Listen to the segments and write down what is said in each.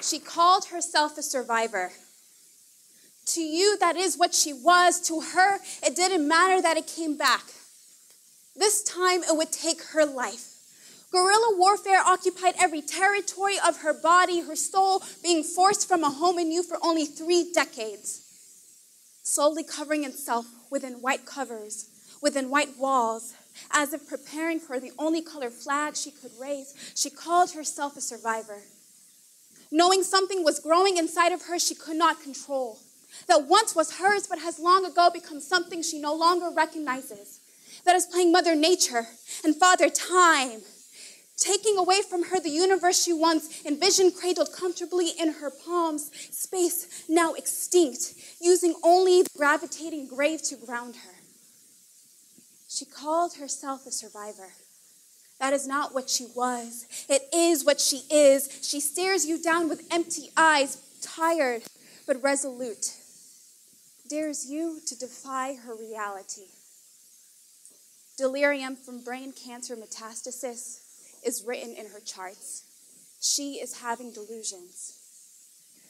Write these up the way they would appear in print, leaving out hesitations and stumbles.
She called herself a survivor. To you, that is what she was. To her, it didn't matter that it came back. This time, it would take her life. Guerrilla warfare occupied every territory of her body, her soul being forced from a home in you for only 3 decades. Slowly covering itself within white covers, within white walls, as if preparing for the only color flag she could raise, she called herself a survivor. Knowing something was growing inside of her she could not control, that once was hers but has long ago become something she no longer recognizes, that is playing Mother Nature and Father Time, taking away from her the universe she once envisioned cradled comfortably in her palms, space now extinct, using only the gravitating grave to ground her. She called herself a survivor. That is not what she was. It is what she is. She stares you down with empty eyes, tired but resolute. Dares you to defy her reality. Delirium from brain cancer metastasis is written in her charts. She is having delusions.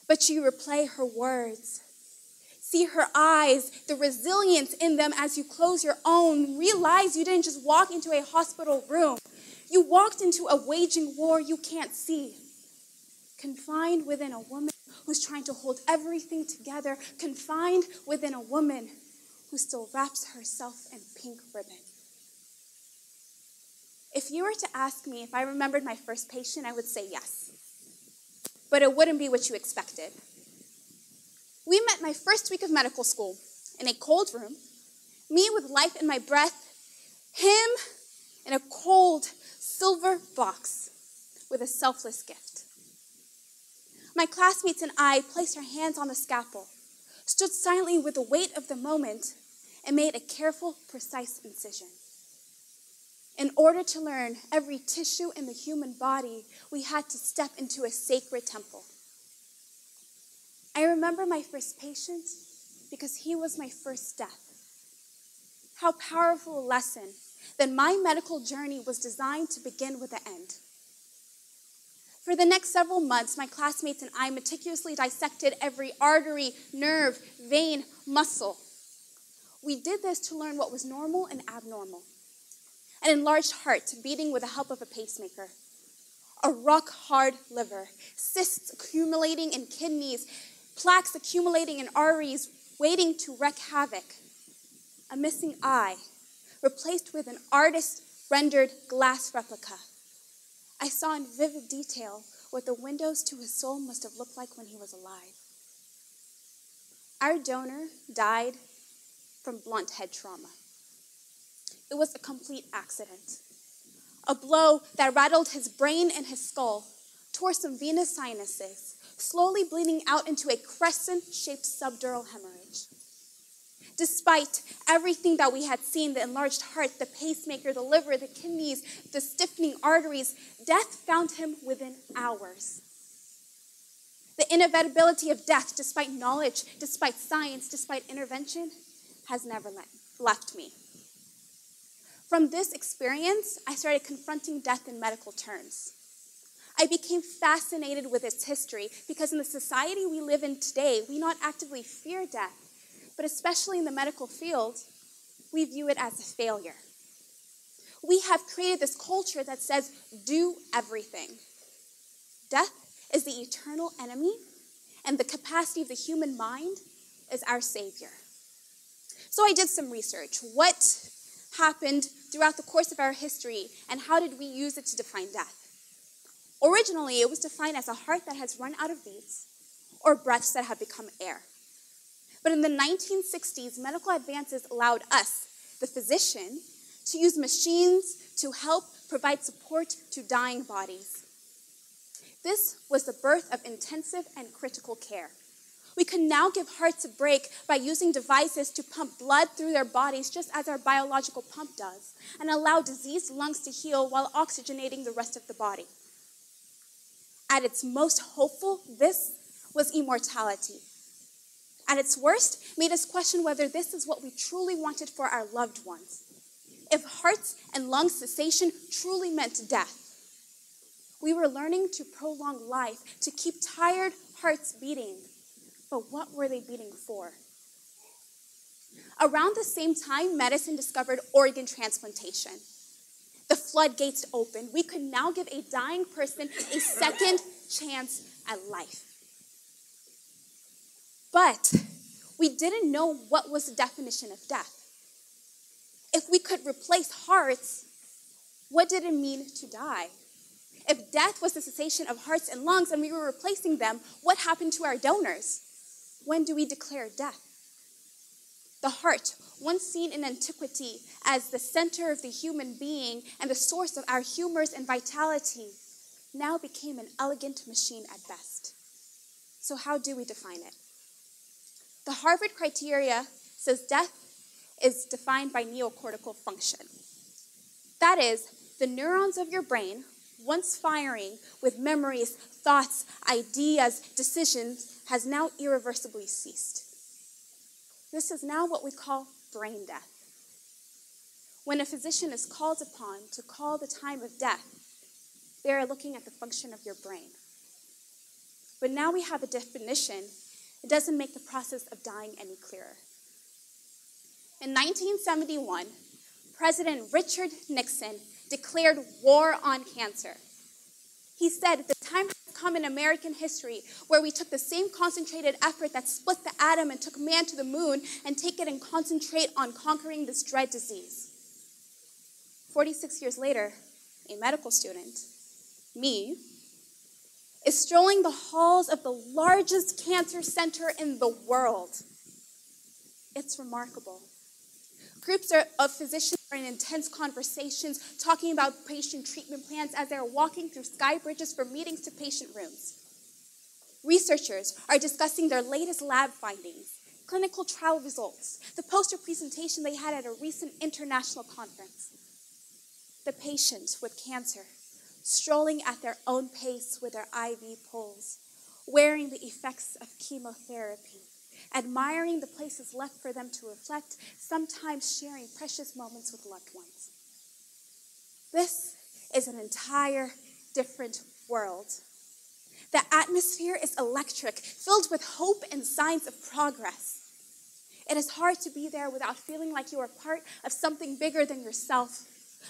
But you replay her words. See her eyes, the resilience in them as you close your own. Realize you didn't just walk into a hospital room. You walked into a waging war you can't see. Confined within a woman who's trying to hold everything together. Confined within a woman who still wraps herself in pink ribbon. If you were to ask me if I remembered my first patient, I would say yes. But it wouldn't be what you expected. We met my first week of medical school in a cold room, me with life in my breath, him in a cold silver box with a selfless gift. My classmates and I placed our hands on the scalpel, stood silently with the weight of the moment, and made a careful, precise incision. In order to learn every tissue in the human body, we had to step into a sacred temple. I remember my first patient because he was my first death. How powerful a lesson that my medical journey was designed to begin with the end. For the next several months, my classmates and I meticulously dissected every artery, nerve, vein, muscle. We did this to learn what was normal and abnormal. An enlarged heart beating with the help of a pacemaker. A rock-hard liver. Cysts accumulating in kidneys. Plaques accumulating in arteries, waiting to wreak havoc. A missing eye, replaced with an artist-rendered glass replica. I saw in vivid detail what the windows to his soul must have looked like when he was alive. Our donor died from blunt head trauma. It was a complete accident. A blow that rattled his brain and his skull, tore some venous sinuses, slowly bleeding out into a crescent-shaped subdural hemorrhage. Despite everything that we had seen, the enlarged heart, the pacemaker, the liver, the kidneys, the stiffening arteries, death found him within hours. The inevitability of death, despite knowledge, despite science, despite intervention, has never left me. From this experience, I started confronting death in medical terms. I became fascinated with its history because in the society we live in today, we not actively fear death, but especially in the medical field, we view it as a failure. We have created this culture that says, do everything. Death is the eternal enemy, and the capacity of the human mind is our savior. So I did some research. What happened throughout the course of our history, and how did we use it to define death? Originally, it was defined as a heart that has run out of beats or breaths that have become air. But in the 1960s, medical advances allowed us, the physician, to use machines to help provide support to dying bodies. This was the birth of intensive and critical care. We can now give hearts a break by using devices to pump blood through their bodies just as our biological pump does, and allow diseased lungs to heal while oxygenating the rest of the body. At its most hopeful, this was immortality. At its worst, made us question whether this is what we truly wanted for our loved ones. If hearts and lung cessation truly meant death, We were learning to prolong life, to keep tired hearts beating. But what were they beating for? Around the same time, medicine discovered organ transplantation. The floodgates opened. We could now give a dying person a second chance at life. But we didn't know what was the definition of death. If we could replace hearts, what did it mean to die? If death was the cessation of hearts and lungs and we were replacing them, what happened to our donors? When do we declare death? The heart, once seen in antiquity as the center of the human being and the source of our humors and vitality, now became an elegant machine at best. So how do we define it? The Harvard criteria says death is defined by neocortical function. That is, the neurons of your brain, once firing with memories, thoughts, ideas, decisions, has now irreversibly ceased. This is now what we call brain death. When a physician is called upon to call the time of death, they are looking at the function of your brain. But now we have a definition. It doesn't make the process of dying any clearer. In 1971, President Richard Nixon declared war on cancer. He said, the time has come in American history where we took the same concentrated effort that split the atom and took man to the moon and take it and concentrate on conquering this dread disease. 46 years later, a medical student, me, is strolling the halls of the largest cancer center in the world. It's remarkable. Groups of physicians are in intense conversations talking about patient treatment plans as they're walking through sky bridges from meetings to patient rooms. Researchers are discussing their latest lab findings, clinical trial results, the poster presentation they had at a recent international conference. The patient with cancer, strolling at their own pace with their IV poles, wearing the effects of chemotherapy, admiring the places left for them to reflect, sometimes sharing precious moments with loved ones. This is an entire different world. The atmosphere is electric, filled with hope and signs of progress. It is hard to be there without feeling like you are part of something bigger than yourself,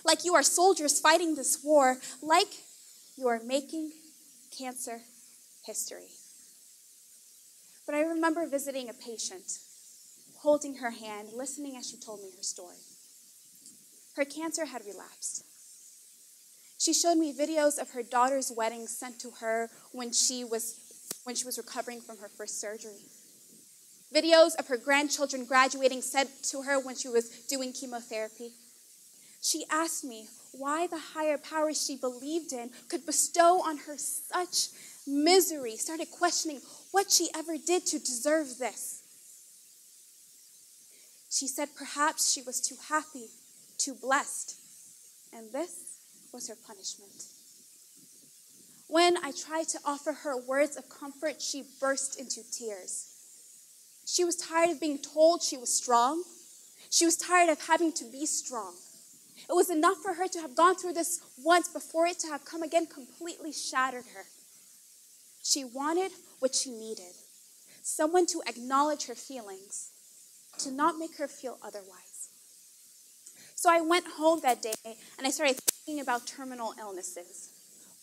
like you are soldiers fighting this war, like you are making cancer history. But I remember visiting a patient, holding her hand, listening as she told me her story. Her cancer had relapsed. She showed me videos of her daughter's wedding sent to her when she was recovering from her first surgery. Videos of her grandchildren graduating sent to her when she was doing chemotherapy. She asked me why the higher power she believed in could bestow on her such misery, started questioning what she ever did to deserve this. She said perhaps she was too happy, too blessed, and this was her punishment. When I tried to offer her words of comfort, she burst into tears. She was tired of being told she was strong. She was tired of having to be strong. It was enough for her to have gone through this once before it to have come again completely shattered her. She wanted what she needed, someone to acknowledge her feelings, to not make her feel otherwise. So I went home that day and I started thinking about terminal illnesses,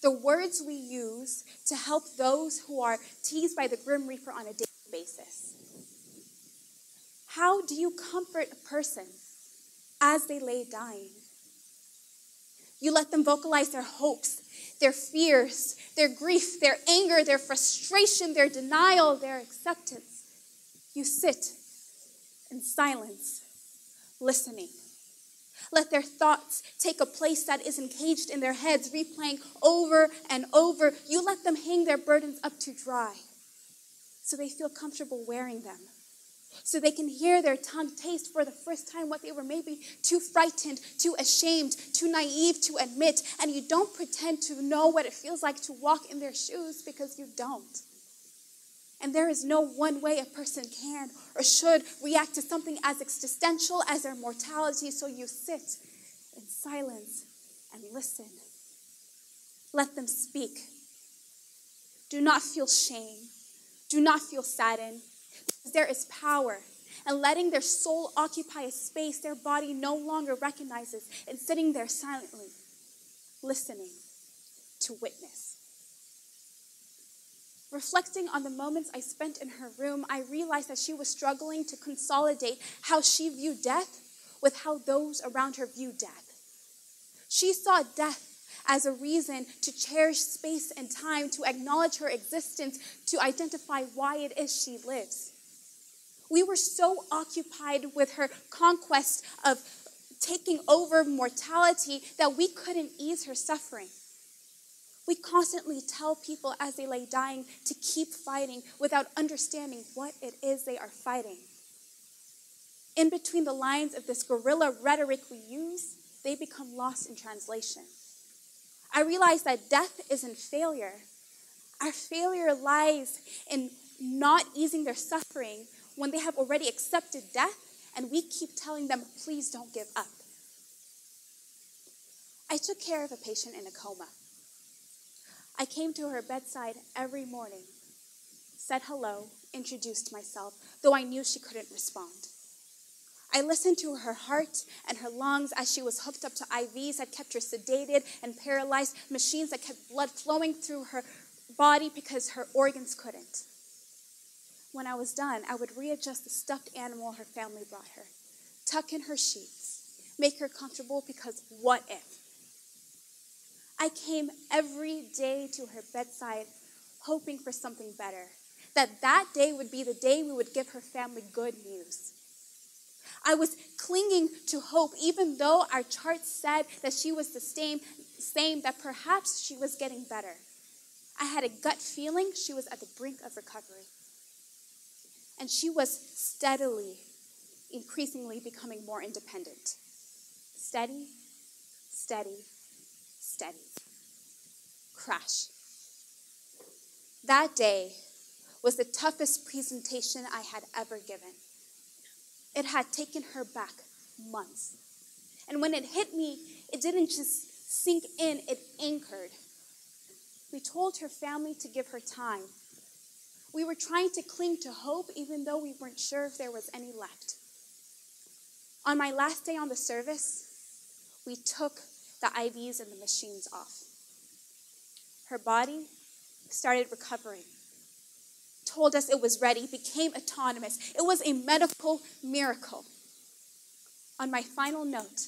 the words we use to help those who are teased by the Grim Reaper on a daily basis. How do you comfort a person as they lay dying? You let them vocalize their hopes, their fears, their grief, their anger, their frustration, their denial, their acceptance. You sit in silence, listening. Let their thoughts take a place that is encaged in their heads, replaying over and over. You let them hang their burdens up to dry so they feel comfortable wearing them, so they can hear their tongue taste for the first time what they were maybe too frightened, too ashamed, too naive to admit, and you don't pretend to know what it feels like to walk in their shoes because you don't. And there is no one way a person can or should react to something as existential as their mortality, so you sit in silence and listen. Let them speak. Do not feel shame. Do not feel saddened. Because there is power in letting their soul occupy a space their body no longer recognizes and sitting there silently, listening to witness. Reflecting on the moments I spent in her room, I realized that she was struggling to consolidate how she viewed death with how those around her viewed death. She saw death as a reason to cherish space and time, to acknowledge her existence, to identify why it is she lives. We were so occupied with her conquest of taking over mortality that we couldn't ease her suffering. We constantly tell people as they lay dying to keep fighting without understanding what it is they are fighting. In between the lines of this guerrilla rhetoric we use, they become lost in translation. I realize that death isn't failure. Our failure lies in not easing their suffering when they have already accepted death and we keep telling them, please don't give up. I took care of a patient in a coma. I came to her bedside every morning, said hello, introduced myself, though I knew she couldn't respond. I listened to her heart and her lungs as she was hooked up to IVs that kept her sedated and paralyzed, machines that kept blood flowing through her body because her organs couldn't. When I was done, I would readjust the stuffed animal her family brought her, tuck in her sheets, make her comfortable because what if? I came every day to her bedside hoping for something better, that day would be the day we would give her family good news. I was clinging to hope, even though our charts said that she was the same, that perhaps she was getting better. I had a gut feeling she was at the brink of recovery. And she was steadily, increasingly becoming more independent. Steady, steady, steady. Crash. That day was the toughest presentation I had ever given. It had taken her back months. And when it hit me, it didn't just sink in, it anchored. We told her family to give her time. We were trying to cling to hope even though we weren't sure if there was any left. On my last day on the service, we took the IVs and the machines off. Her body started recovering, told us it was ready, became autonomous. It was a medical miracle. On my final note,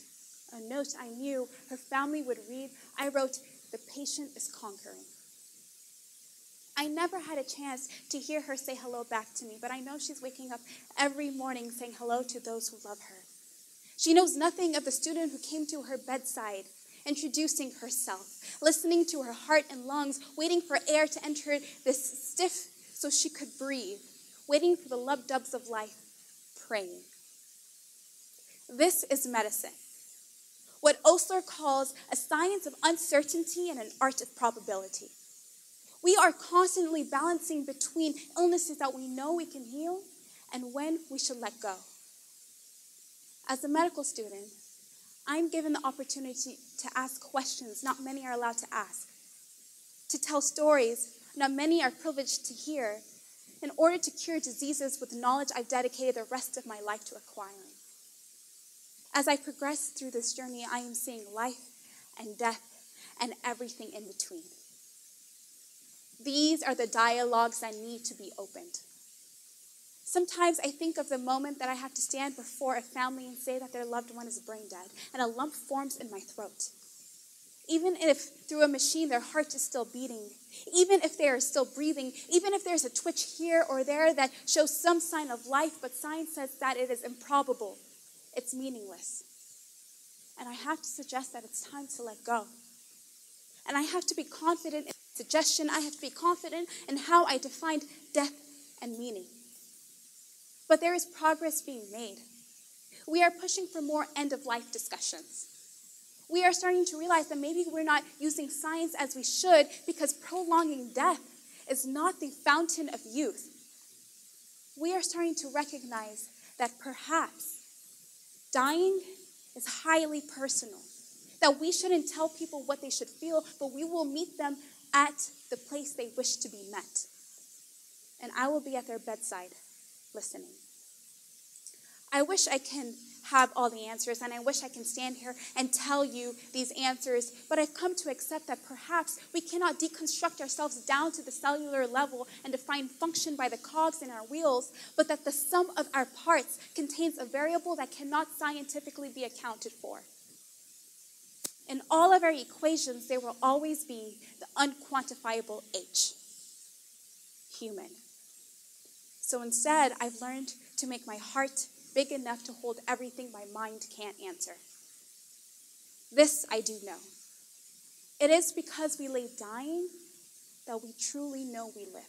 a note I knew her family would read, I wrote, "The patient is conquering." I never had a chance to hear her say hello back to me, but I know she's waking up every morning saying hello to those who love her. She knows nothing of the student who came to her bedside, introducing herself, listening to her heart and lungs, waiting for air to enter this stiff so she could breathe, waiting for the lub-dubs of life, praying. This is medicine, what Osler calls a science of uncertainty and an art of probability. We are constantly balancing between illnesses that we know we can heal and when we should let go. As a medical student, I'm given the opportunity to ask questions not many are allowed to ask, to tell stories not many are privileged to hear, in order to cure diseases with knowledge I've dedicated the rest of my life to acquiring. As I progress through this journey, I am seeing life and death and everything in between. These are the dialogues that need to be opened. Sometimes I think of the moment that I have to stand before a family and say that their loved one is brain dead, and a lump forms in my throat. Even if through a machine their heart is still beating, even if they are still breathing, even if there's a twitch here or there that shows some sign of life, but science says that it is improbable, it's meaningless. And I have to suggest that it's time to let go. And I have to be confident in suggestion. I have to be confident in how I defined death and meaning. But there is progress being made. We are pushing for more end-of-life discussions. We are starting to realize that maybe we're not using science as we should because prolonging death is not the fountain of youth. We are starting to recognize that perhaps dying is highly personal, that we shouldn't tell people what they should feel, but we will meet them at the place they wish to be met. And I will be at their bedside listening. I wish I can have all the answers, and I wish I can stand here and tell you these answers, but I've come to accept that perhaps we cannot deconstruct ourselves down to the cellular level and define function by the cogs in our wheels, but that the sum of our parts contains a variable that cannot scientifically be accounted for. In all of our equations, there will always be the unquantifiable H, human. So instead, I've learned to make my heart big enough to hold everything my mind can't answer. This I do know. It is because we lay dying that we truly know we live.